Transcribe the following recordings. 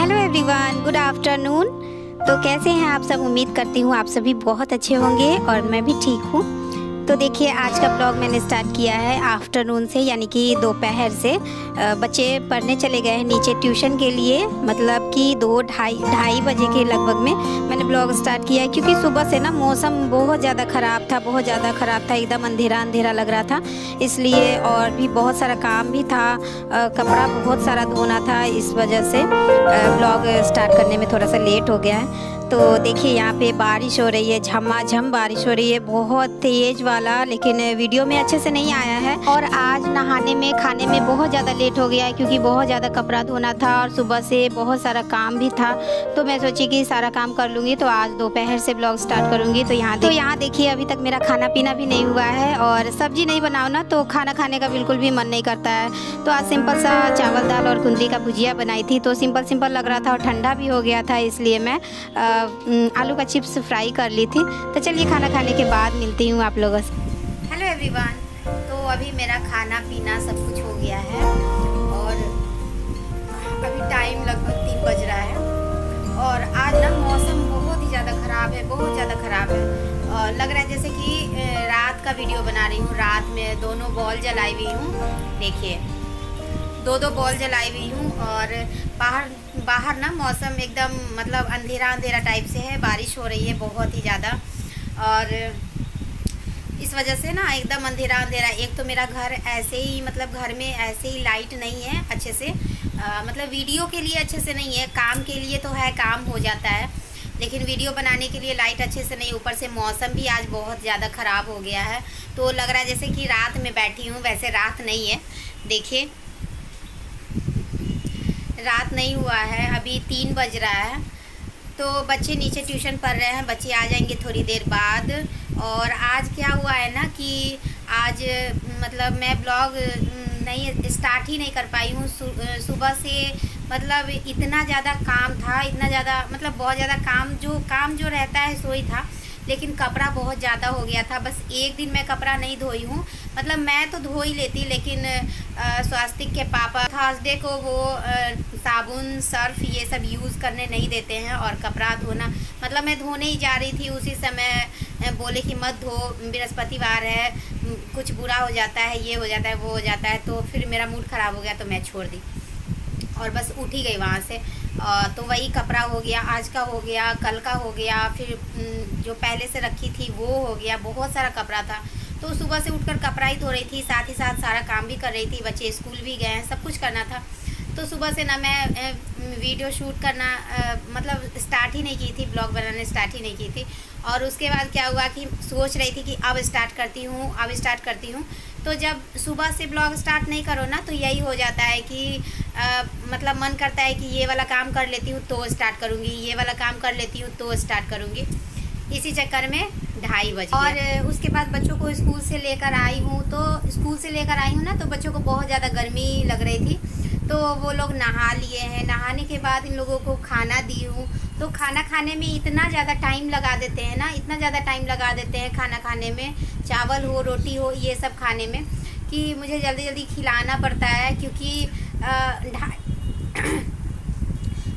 Hello everyone, good afternoon. तो कैसे हैं आप सब? उम्मीद करती हूँ आप सभी बहुत अच्छे होंगे और मैं भी ठीक हूँ। तो देखिए, आज का ब्लॉग मैंने स्टार्ट किया है आफ्टरनून से, यानी कि दोपहर से। बच्चे पढ़ने चले गए हैं नीचे ट्यूशन के लिए, मतलब कि 2-2:30 बजे के लगभग में मैंने ब्लॉग स्टार्ट किया है। क्योंकि सुबह से ना मौसम बहुत ज़्यादा ख़राब था, बहुत ज़्यादा ख़राब था, एकदम अंधेरा अंधेरा लग रहा था, इसलिए। और भी बहुत सारा काम भी था, कपड़ा बहुत सारा धोना था, इस वजह से ब्लॉग स्टार्ट करने में थोड़ा सा लेट हो गया है। तो देखिए, यहाँ पे बारिश हो रही है, झमाझम बारिश हो रही है, बहुत तेज़ वाला, लेकिन वीडियो में अच्छे से नहीं आया है। और आज नहाने में खाने में बहुत ज़्यादा लेट हो गया है, क्योंकि बहुत ज़्यादा कपड़ा धोना था और सुबह से बहुत सारा काम भी था। तो मैं सोची कि सारा काम कर लूँगी तो आज दोपहर से ब्लॉग स्टार्ट करूँगी। तो यहाँ देखिए, अभी तक मेरा खाना पीना भी नहीं हुआ है, और सब्जी नहीं बनाओ ना तो खाना खाने का बिल्कुल भी मन नहीं करता है। तो आज सिंपल सा चावल दाल और कुंदरी का भुजिया बनाई थी, तो सिंपल लग रहा था और ठंडा भी हो गया था, इसलिए मैं आलू का चिप्स फ्राई कर ली थी। तो चलिए, खाना खाने के बाद मिलती हूँ आप लोगों से। हेलो एवरीवन, तो अभी मेरा खाना पीना सब कुछ हो गया है और अभी टाइम लगभग 3 बज रहा है। और आज ना मौसम बहुत ही ज़्यादा ख़राब है, बहुत ज़्यादा ख़राब है। और लग रहा है जैसे कि रात का वीडियो बना रही हूँ। रात में दोनों बॉल जलाई हुई हूँ, देखिए, दो बॉल जलाई हुई हूँ। और बाहर ना मौसम एकदम मतलब अंधेरा टाइप से है, बारिश हो रही है बहुत ही ज़्यादा। और इस वजह से ना एकदम अंधेरा। एक तो मेरा घर ऐसे ही, मतलब घर में ऐसे ही लाइट नहीं है अच्छे से, मतलब वीडियो के लिए अच्छे से नहीं है, काम के लिए तो है, काम हो जाता है, लेकिन वीडियो बनाने के लिए लाइट अच्छे से नहीं। ऊपर से मौसम भी आज बहुत ज़्यादा ख़राब हो गया है, तो लग रहा है जैसे कि रात में बैठी हूँ, वैसे रात नहीं है। देखिए, रात नहीं हुआ है, अभी 3 बज रहा है। तो बच्चे नीचे ट्यूशन पढ़ रहे हैं, बच्चे आ जाएंगे थोड़ी देर बाद। और आज क्या हुआ है ना कि आज मतलब मैं ब्लॉग नहीं स्टार्ट ही नहीं कर पाई हूँ सुबह से। मतलब इतना ज़्यादा काम था, इतना ज़्यादा, मतलब बहुत ज़्यादा काम जो रहता है सोई था, लेकिन कपड़ा बहुत ज़्यादा हो गया था। बस एक दिन मैं कपड़ा नहीं धोई हूँ, मतलब मैं तो धो ही लेती, लेकिन स्वास्तिक के पापा थर्सडे को वो साबुन सर्फ ये सब यूज़ करने नहीं देते हैं। और कपड़ा धोना, मतलब मैं धोने ही जा रही थी, उसी समय बोले कि मत धो, बृहस्पतिवार है, कुछ बुरा हो जाता है, ये हो जाता है, वो हो जाता है। तो फिर मेरा मूड ख़राब हो गया, तो मैं छोड़ दी और बस उठ ही गई वहाँ से। तो वही कपड़ा हो गया, आज का हो गया, कल का हो गया, फिर जो पहले से रखी थी वो हो गया, बहुत सारा कपड़ा था। तो सुबह से उठकर कपड़ा ही धो रही थी, साथ ही साथ सारा काम भी कर रही थी, बच्चे स्कूल भी गए हैं, सब कुछ करना था। तो सुबह से ना मैं वीडियो शूट करना मतलब स्टार्ट ही नहीं की थी, ब्लॉग बनाने स्टार्ट ही नहीं की थी। और उसके बाद क्या हुआ कि सोच रही थी कि अब स्टार्ट करती हूँ। तो जब सुबह से ब्लॉग स्टार्ट नहीं करो ना, तो यही हो जाता है कि मतलब मन करता है कि ये वाला काम कर लेती हूँ तो स्टार्ट करूँगी, ये वाला काम कर लेती हूँ तो स्टार्ट करूँगी। इसी चक्कर में 2:30 बज गए। और उसके बाद बच्चों को स्कूल से लेकर आई हूँ, ना तो बच्चों को बहुत ज़्यादा गर्मी लग रही थी, तो वो लोग नहा लिए हैं। नहाने के बाद इन लोगों को खाना दी हूँ। तो खाना खाने में इतना ज़्यादा टाइम लगा देते हैं ना, खाना खाने में, चावल हो, रोटी हो, ये सब खाने में, कि मुझे जल्दी खिलाना पड़ता है। क्योंकि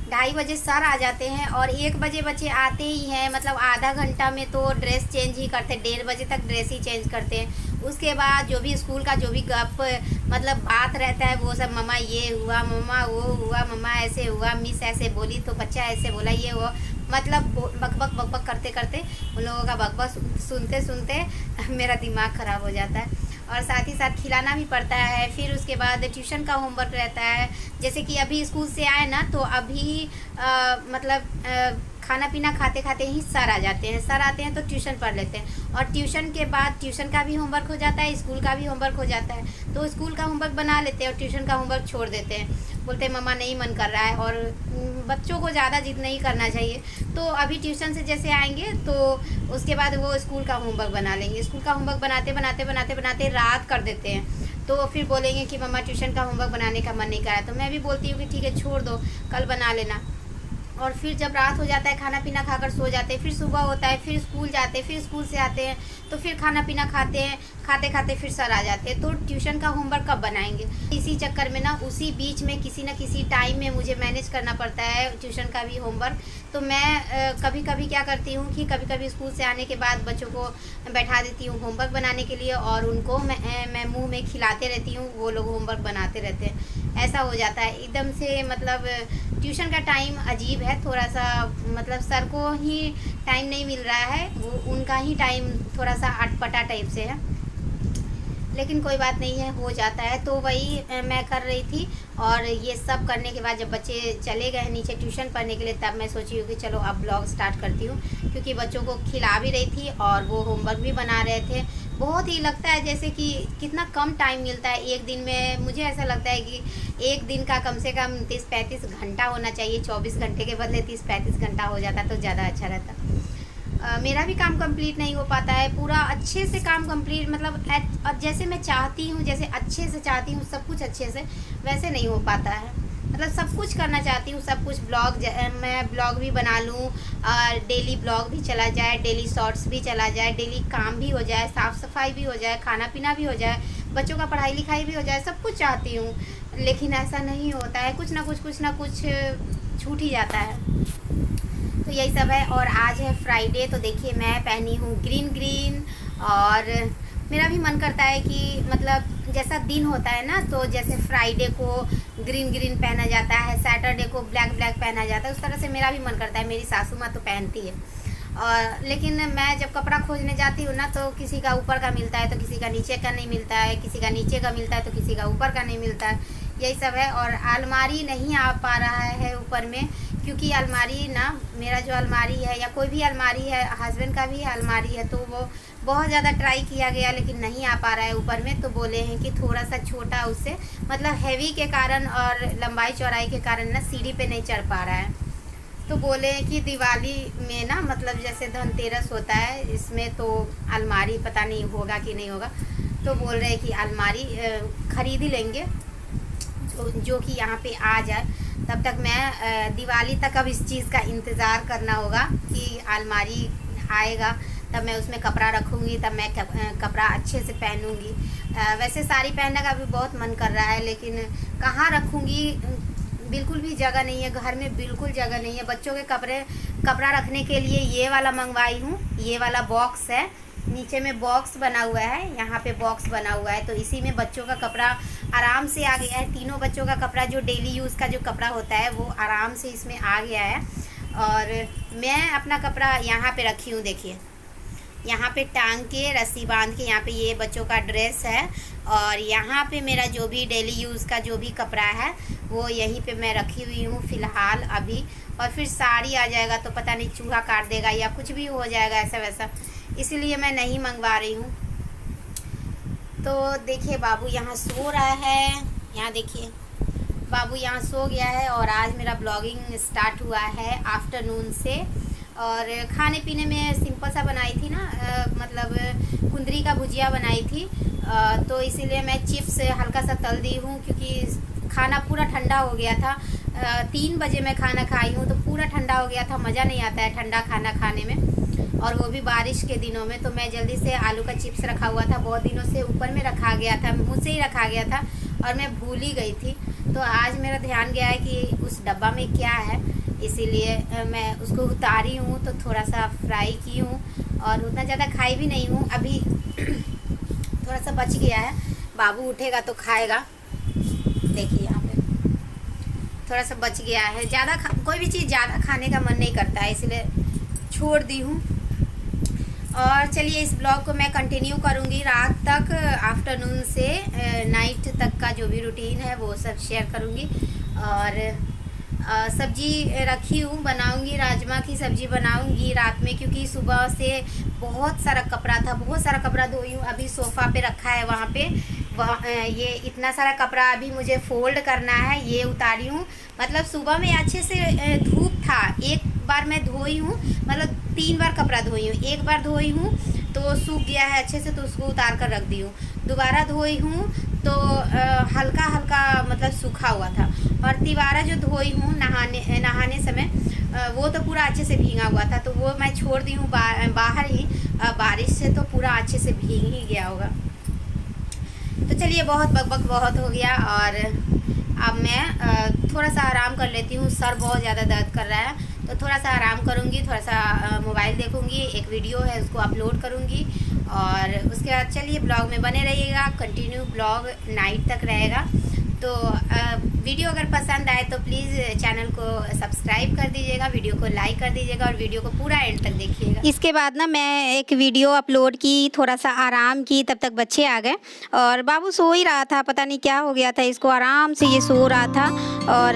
2:30 बजे सर आ जाते हैं और 1 बजे बच्चे आते ही हैं, मतलब आधा घंटा में तो ड्रेस चेंज ही करते, 1:30 बजे तक ड्रेस ही चेंज करते हैं। उसके बाद जो भी स्कूल का जो भी गप मतलब बात रहता है, वो सब, मम्मा ये हुआ, मम्मा वो हुआ, मम्मा ऐसे हुआ, मिस ऐसे बोली, तो बच्चा ऐसे बोला, ये हुआ, मतलब बकबक करते उन लोगों का बकबक सुनते मेरा दिमाग ख़राब हो जाता है। और साथ ही साथ खिलाना भी पड़ता है। फिर उसके बाद ट्यूशन का होमवर्क रहता है, जैसे कि अभी स्कूल से आए ना, तो अभी मतलब खाना पीना खाते खाते ही सर आ जाते हैं। सर आते हैं तो ट्यूशन पढ़ लेते हैं, और ट्यूशन के बाद ट्यूशन का भी होमवर्क हो जाता है, स्कूल का भी होमवर्क हो जाता है। तो स्कूल का होमवर्क बना लेते हैं और ट्यूशन का होमवर्क छोड़ देते हैं, बोलते हैं मम्मा नहीं मन कर रहा है। और बच्चों को ज़्यादा जिद नहीं करना चाहिए। तो अभी ट्यूशन से जैसे आएंगे तो उसके बाद वो स्कूल का होमवर्क बना लेंगे। स्कूल का होमवर्क बनाते रात कर देते हैं। तो फिर बोलेंगे कि मम्मा ट्यूशन का होमवर्क बनाने का मन नहीं कर रहा है। तो मैं भी बोलती हूँ कि ठीक है, छोड़ दो, कल बना लेना। और फिर जब रात हो जाता है खाना पीना खाकर सो जाते हैं, फिर सुबह होता है, फिर स्कूल जाते हैं, फिर स्कूल से आते हैं तो फिर खाना पीना खाते हैं, खाते खाते फिर सर आ जाते हैं। तो ट्यूशन का होमवर्क कब बनाएंगे? इसी चक्कर में ना उसी बीच में किसी न किसी टाइम में मुझे मैनेज करना पड़ता है ट्यूशन का भी होमवर्क। तो मैं कभी कभी क्या करती हूँ कि कभी कभी स्कूल से आने के बाद बच्चों को बैठा देती हूँ होमवर्क बनाने के लिए, और उनको मैं मुँह में खिलाते रहती हूँ, वो लोग होमवर्क बनाते रहते हैं। ऐसा हो जाता है एकदम से। मतलब ट्यूशन का टाइम अजीब है थोड़ा सा, मतलब सर को ही टाइम नहीं मिल रहा है, वो उनका ही टाइम थोड़ा सा अटपटा टाइप से है, लेकिन कोई बात नहीं है, हो जाता है। तो वही मैं कर रही थी, और ये सब करने के बाद जब बच्चे चले गए नीचे ट्यूशन पढ़ने के लिए, तब मैं सोची हूँ कि चलो अब ब्लॉग स्टार्ट करती हूँ, क्योंकि बच्चों को खिला भी रही थी और वो होमवर्क भी बना रहे थे। बहुत ही लगता है जैसे कि कितना कम टाइम मिलता है एक दिन में। मुझे ऐसा लगता है कि एक दिन का कम से कम 30-35 घंटा होना चाहिए, 24 घंटे के बदले 30-35 घंटा हो जाता तो ज़्यादा अच्छा रहता। मेरा भी काम कंप्लीट नहीं हो पाता है पूरा अच्छे से काम कंप्लीट, मतलब जैसे मैं चाहती हूँ, जैसे अच्छे से चाहती हूँ सब कुछ अच्छे से, वैसे नहीं हो पाता है। मतलब सब कुछ करना चाहती हूँ, सब कुछ मैं ब्लॉग भी बना लूँ, और डेली ब्लॉग भी चला जाए, डेली शॉर्ट्स भी चला जाए, डेली काम भी हो जाए, साफ़ सफाई भी हो जाए, खाना पीना भी हो जाए, बच्चों का पढ़ाई लिखाई भी हो जाए, सब कुछ चाहती हूँ, लेकिन ऐसा नहीं होता है। कुछ ना कुछ छूट ही जाता है। तो यही सब है। और आज है फ्राइडे, तो देखिए मैं पहनी हूँ ग्रीन, और मेरा भी मन करता है कि मतलब जैसा दिन होता है ना, तो जैसे फ्राइडे को ग्रीन पहना जाता है, सैटरडे को ब्लैक पहना जाता है, उस तरह से मेरा भी मन करता है। मेरी सासू माँ तो पहनती है, और लेकिन मैं जब कपड़ा खोजने जाती हूँ ना, तो किसी का ऊपर का मिलता है तो किसी का नीचे का नहीं मिलता है, किसी का नीचे का मिलता है तो किसी का ऊपर का नहीं मिलता है, यही सब है। और अलमारी नहीं आ पा रहा है ऊपर में, क्योंकि अलमारी ना, मेरा जो अलमारी है या कोई भी अलमारी है, हस्बैंड का भी अलमारी है, तो वो बहुत ज़्यादा ट्राई किया गया लेकिन नहीं आ पा रहा है ऊपर में। तो बोले हैं कि थोड़ा सा छोटा, उससे मतलब हैवी के कारण और लंबाई चौड़ाई के कारण ना सीढ़ी पे नहीं चढ़ पा रहा है। तो बोले हैं कि दिवाली में ना, मतलब जैसे धनतेरस होता है, इसमें तो अलमारी पता नहीं होगा कि नहीं होगा, तो बोल रहे हैं कि अलमारी ख़रीद ही लेंगे जो कि यहाँ पे आ जाए। तब तक मैं दिवाली तक अब इस चीज़ का इंतज़ार करना होगा कि अलमारी आएगा, तब मैं उसमें कपड़ा रखूँगी, तब मैं कपड़ा अच्छे से पहनूँगी। वैसे साड़ी पहनने का भी बहुत मन कर रहा है, लेकिन कहाँ रखूँगी, बिल्कुल भी जगह नहीं है, घर में बिल्कुल जगह नहीं है। बच्चों के कपड़ा रखने के लिए ये वाला मंगवाई हूँ, ये वाला बॉक्स है, नीचे में बॉक्स बना हुआ है, यहाँ पे बॉक्स बना हुआ है, तो इसी में बच्चों का कपड़ा आराम से आ गया है। तीनों बच्चों का कपड़ा, जो डेली यूज़ का जो कपड़ा होता है, वो आराम से इसमें आ गया है। और मैं अपना कपड़ा यहाँ पे रखी हूँ, देखिए यहाँ पे टांग के रस्सी बांध के, यहाँ पे ये बच्चों का ड्रेस है, और यहाँ पे मेरा जो भी डेली यूज़ का जो भी कपड़ा है वो यहीं पे मैं रखी हुई हूँ फ़िलहाल अभी। और फिर साड़ी आ जाएगा तो पता नहीं चूहा काट देगा या कुछ भी हो जाएगा ऐसा वैसा, इसलिए मैं नहीं मंगवा रही हूँ। तो देखिए बाबू यहाँ सो रहा है, यहाँ देखिए बाबू यहाँ सो गया है। और आज मेरा ब्लॉगिंग स्टार्ट हुआ है आफ्टरनून से, और खाने पीने में सिंपल सा बनाई थी ना, मतलब कुंदरी का भुजिया बनाई थी, तो इसीलिए मैं चिप्स हल्का सा तल दी हूँ, क्योंकि खाना पूरा ठंडा हो गया था। 3 बजे मैं खाना खाई हूँ तो पूरा ठंडा हो गया था, मज़ा नहीं आता है ठंडा खाना खाने में, और वो भी बारिश के दिनों में। तो मैं जल्दी से आलू का चिप्स रखा हुआ था, बहुत दिनों से ऊपर में रखा गया था, मुँह से ही रखा गया था, और मैं भूल ही गई थी। तो आज मेरा ध्यान गया है कि उस डब्बा में क्या है, इसीलिए मैं उसको उतारी हूँ, तो थोड़ा सा फ्राई की हूँ, और उतना ज़्यादा खाई भी नहीं हूँ अभी। थोड़ा सा बच गया है, बाबू उठेगा तो खाएगा। देखिए यहाँ पे थोड़ा सा बच गया है, ज़्यादा कोई भी चीज़ ज़्यादा खाने का मन नहीं करता है, इसलिए छोड़ दी हूँ। और चलिए इस ब्लॉग को मैं कंटिन्यू करूँगी रात तक, आफ्टरनून से नाइट तक का जो भी रूटीन है वो सब शेयर करूँगी। और सब्जी रखी हूँ, बनाऊँगी, राजमा की सब्ज़ी बनाऊँगी रात में, क्योंकि सुबह से बहुत सारा कपड़ा था, बहुत सारा कपड़ा धोई हूँ। अभी सोफ़ा पे रखा है, ये इतना सारा कपड़ा अभी मुझे फोल्ड करना है, ये उतारी हूँ। मतलब सुबह में अच्छे से धूप था, एक बार मैं धोई हूँ, मतलब 3 बार कपड़ा धोई हूँ। एक बार धोई हूँ तो सूख गया है अच्छे से, तो उसको उतार कर रख दी हूँ। दोबारा धोई हूँ तो हल्का हल्का मतलब सूखा हुआ था। और तिबारा जो धोई हूँ नहाने समय, वो तो पूरा अच्छे से भीगा हुआ था, तो वो मैं छोड़ दी हूँ बाहर ही। बारिश से तो पूरा अच्छे से भीग ही गया होगा। तो चलिए, बहुत बकबक बहुत हो गया, और अब मैं थोड़ा सा आराम कर लेती हूँ। सर बहुत ज़्यादा दर्द कर रहा है, तो थोड़ा सा आराम करूँगी, थोड़ा सा मोबाइल देखूँगी, एक वीडियो है उसको अपलोड करूँगी, और उसके बाद चलिए ब्लॉग में बने रहिएगा। कंटिन्यू ब्लॉग नाइट तक रहेगा। तो वीडियो अगर पसंद आए तो प्लीज़ चैनल को सब्सक्राइब कर दीजिएगा, वीडियो को लाइक कर दीजिएगा, और वीडियो को पूरा एंड तक देखिएगा। इसके बाद ना मैं एक वीडियो अपलोड की, थोड़ा सा आराम की, तब तक बच्चे आ गए, और बाबू सो ही रहा था, पता नहीं क्या हो गया था इसको, आराम से ये सो रहा था। और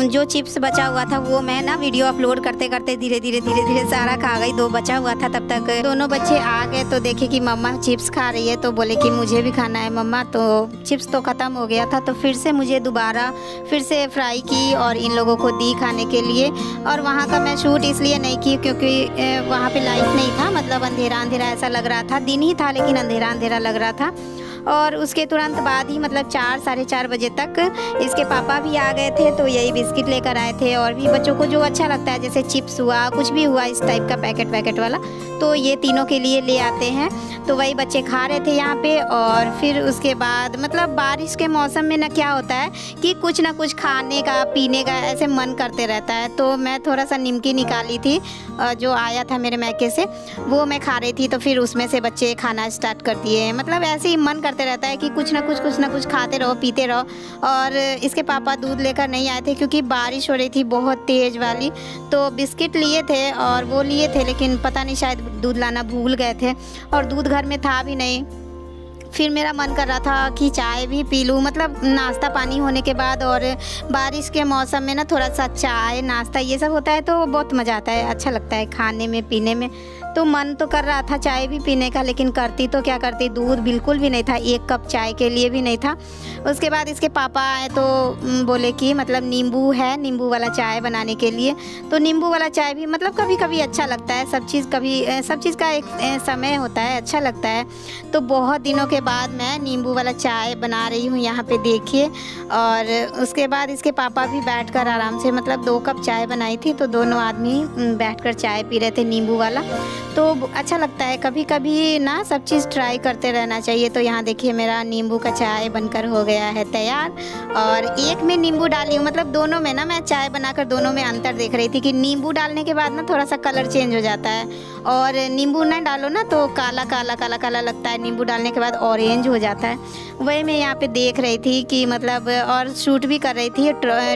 जो चिप्स बचा हुआ था वो मैं ना वीडियो अपलोड करते करते धीरे धीरे सारा खा गई। 2 बचा हुआ था, तब तक दोनों बच्चे आ गए, तो देखे कि मम्मा चिप्स खा रही है, तो बोले कि मुझे भी खाना है मम्मा। तो चिप्स तो ख़त्म हो गया था, तो फिर से मुझे दोबारा फिर से फ्राई की और इन लोगों को दी खाने के लिए। और वहाँ का मैं शूट इसलिए नहीं की क्योंकि वहाँ पे लाइट नहीं था, मतलब अंधेरा अंधेरा ऐसा लग रहा था। दिन ही था लेकिन अंधेरा अंधेरा लग रहा था। और उसके तुरंत बाद ही मतलब 4 साढ़े 4 बजे तक इसके पापा भी आ गए थे, तो यही बिस्किट लेकर आए थे। और भी बच्चों को जो अच्छा लगता है, जैसे चिप्स हुआ, कुछ भी हुआ इस टाइप का पैकेट वाला, तो ये तीनों के लिए ले आते हैं। तो वही बच्चे खा रहे थे यहाँ पे। और फिर उसके बाद मतलब बारिश के मौसम में ना क्या होता है कि कुछ ना कुछ खाने का पीने का ऐसे मन करते रहता है। तो मैं थोड़ा सा निमकी निकाली थी जो आया था मेरे मैके से, वो मैं खा रही थी। तो फिर उसमें से बच्चे खाना स्टार्ट कर दिए। मतलब ऐसे ही मन करते रहता है कि कुछ ना कुछ खाते रहो, पीते रहो। और इसके पापा दूध लेकर नहीं आए थे क्योंकि बारिश हो रही थी बहुत तेज़ वाली। तो बिस्किट लिए थे और वो लिए थे, लेकिन पता नहीं शायद दूध लाना भूल गए थे, और दूध घर में था भी नहीं। फिर मेरा मन कर रहा था कि चाय भी पी लूँ, मतलब नाश्ता पानी होने के बाद। और बारिश के मौसम में ना थोड़ा सा चाय नाश्ता ये सब होता है तो बहुत मज़ा आता है, अच्छा लगता है खाने में पीने में। तो मन तो कर रहा था चाय भी पीने का, लेकिन करती तो क्या करती, दूध बिल्कुल भी नहीं था, 1 कप चाय के लिए भी नहीं था। उसके बाद इसके पापा आए तो बोले कि मतलब नींबू है, नींबू वाला चाय बनाने के लिए। तो नींबू वाला चाय भी मतलब कभी कभी अच्छा लगता है, सब चीज़ का एक समय होता है, अच्छा लगता है। तो बहुत दिनों के बाद मैं नींबू वाला चाय बना रही हूँ यहाँ पे, देखिए। और उसके बाद इसके पापा भी बैठकर आराम से, मतलब 2 कप चाय बनाई थी, तो दोनों आदमी बैठकर चाय पी रहे थे नींबू वाला। तो अच्छा लगता है, कभी कभी ना सब चीज़ ट्राई करते रहना चाहिए। तो यहाँ देखिए मेरा नींबू का चाय बनकर हो गया है तैयार। और एक में नींबू डाली हूँ, मतलब दोनों में ना मैं चाय बनाकर दोनों में अंतर देख रही थी कि नींबू डालने के बाद ना थोड़ा सा कलर चेंज हो जाता है, और नींबू ना डालो ना तो काला काला काला काला लगता है, नींबू डालने के बाद ऑरेंज हो जाता है। वही मैं यहाँ पे देख रही थी कि मतलब, और शूट भी कर रही थी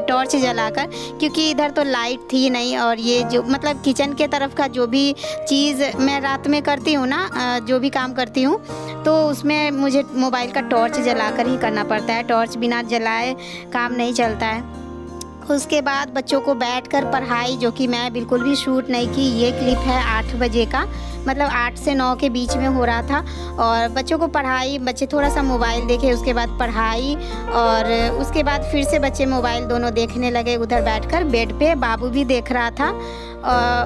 टॉर्च जलाकर, क्योंकि इधर तो लाइट थी नहीं। और ये जो मतलब किचन के तरफ का जो भी चीज़ मैं रात में करती हूँ ना, जो भी काम करती हूँ, तो उसमें मुझे मोबाइल का टॉर्च जलाकर ही करना पड़ता है, टॉर्च बिना जलाए काम नहीं चलता है। उसके बाद बच्चों को बैठकर पढ़ाई, जो कि मैं बिल्कुल भी शूट नहीं की। ये क्लिप है 8 बजे का, मतलब 8 से 9 के बीच में हो रहा था। और बच्चों को पढ़ाई, बच्चे थोड़ा सा मोबाइल देखे, उसके बाद पढ़ाई, और उसके बाद फिर से बच्चे मोबाइल दोनों देखने लगे उधर बैठकर बेड पे। बाबू भी देख रहा था।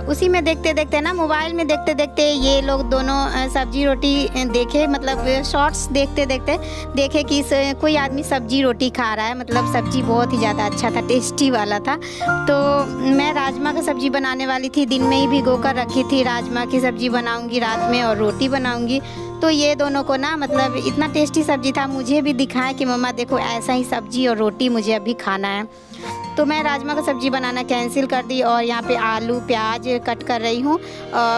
उसी में देखते देखते ना, मोबाइल में देखते देखते ये लोग दोनों सब्जी रोटी देखे, मतलब शॉर्ट्स देखते देखते देखे कि कोई आदमी सब्जी रोटी खा रहा है। मतलब सब्जी बहुत ही ज़्यादा अच्छा था, टेस्टी वाला था। तो मैं राजमा का सब्ज़ी बनाने वाली थी, दिन में ही भिगो कर रखी थी। राजमा की सब्ज़ी बनाऊंगी रात में और रोटी बनाऊंगी। तो ये दोनों को ना मतलब इतना टेस्टी सब्ज़ी था, मुझे भी दिखाया कि मम्मा देखो ऐसा ही सब्ज़ी और रोटी मुझे अभी खाना है। तो मैं राजमा का सब्ज़ी बनाना कैंसिल कर दी, और यहाँ पे आलू प्याज कट कर रही हूँ।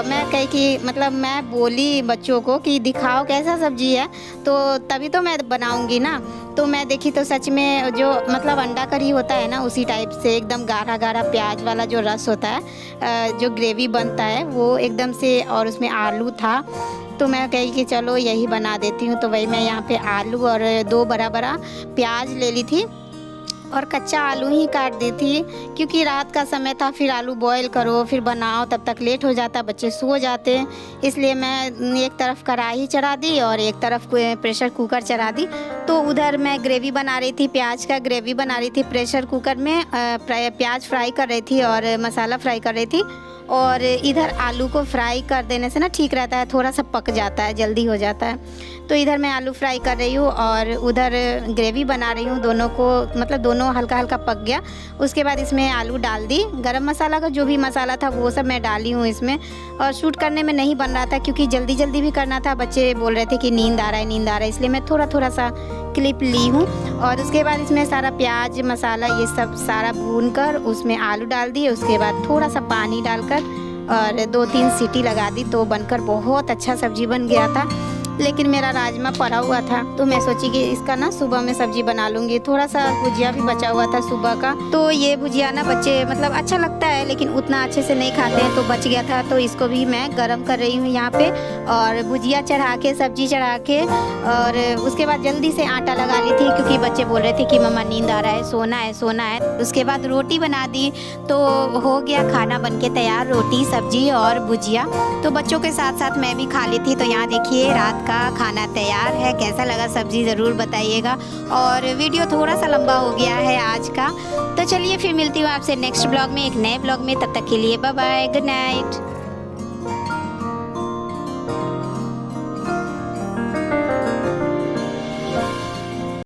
मैं कही कि मतलब मैं बोली बच्चों को कि दिखाओ कैसा सब्ज़ी है, तो तभी तो मैं बनाऊँगी ना। तो मैं देखी तो सच में जो मतलब अंडा करी होता है ना, उसी टाइप से एकदम गाढ़ा गाढ़ा प्याज वाला जो रस होता है, जो ग्रेवी बनता है वो एकदम से, और उसमें आलू था। तो मैं कही कि चलो यही बना देती हूँ। तो वही मैं यहाँ पे आलू और 2 बड़ा बड़ा प्याज ले ली थी, और कच्चा आलू ही काट दी थी, क्योंकि रात का समय था, फिर आलू बॉईल करो फिर बनाओ, तब तक लेट हो जाता, बच्चे सो जाते। इसलिए मैं एक तरफ कढ़ाई चढ़ा दी और एक तरफ प्रेशर कुकर चढ़ा दी। तो उधर मैं ग्रेवी बना रही थी, प्याज का ग्रेवी बना रही थी प्रेशर कुकर में। प्याज फ्राई कर रही थी और मसाला फ्राई कर रही थी। और इधर आलू को फ्राई कर देने से ना ठीक रहता है, थोड़ा सा पक जाता है, जल्दी हो जाता है। तो इधर मैं आलू फ्राई कर रही हूँ और उधर ग्रेवी बना रही हूँ। दोनों को मतलब दोनों हल्का हल्का पक गया। उसके बाद इसमें आलू डाल दी, गरम मसाला का जो भी मसाला था वो सब मैं डाली हूँ इसमें। और शूट करने में नहीं बन रहा था, क्योंकि जल्दी जल्दी भी करना था, बच्चे बोल रहे थे कि नींद आ रहा है नींद आ रहा है, इसलिए मैं थोड़ा थोड़ा सा क्लिप ली हूँ। और उसके बाद इसमें सारा प्याज मसाला ये सब सारा भून कर उसमें आलू डाल दिए। उसके बाद थोड़ा सा पानी डालकर और 2-3 सीटी लगा दी, तो बनकर बहुत अच्छा सब्जी बन गया था। लेकिन मेरा राजमा पड़ा हुआ था, तो मैं सोची कि इसका ना सुबह में सब्जी बना लूँगी। थोड़ा सा भुजिया भी बचा हुआ था सुबह का, तो ये भुजिया ना बच्चे मतलब अच्छा लगता है लेकिन उतना अच्छे से नहीं खाते हैं, तो बच गया था। तो इसको भी मैं गरम कर रही हूँ यहाँ पे, और भुजिया चढ़ा के सब्जी चढ़ा के, और उसके बाद जल्दी से आटा लगा ली थी, क्योंकि बच्चे बोल रहे थे कि मम्मा नींद आ रहा है, सोना है सोना है। उसके बाद रोटी बना दी, तो हो गया खाना बन के तैयार, रोटी सब्जी और भुजिया। तो बच्चों के साथ साथ मैं भी खा ली थी। तो यहाँ देखिए रात का खाना तैयार है। कैसा लगा सब्जी ज़रूर बताइएगा। और वीडियो थोड़ा सा लंबा हो गया है आज का। तो चलिए फिर मिलती हूँ आपसे नेक्स्ट ब्लॉग में, एक नए ब्लॉग में। तब तक के लिए बाय बाय, गुड नाइट।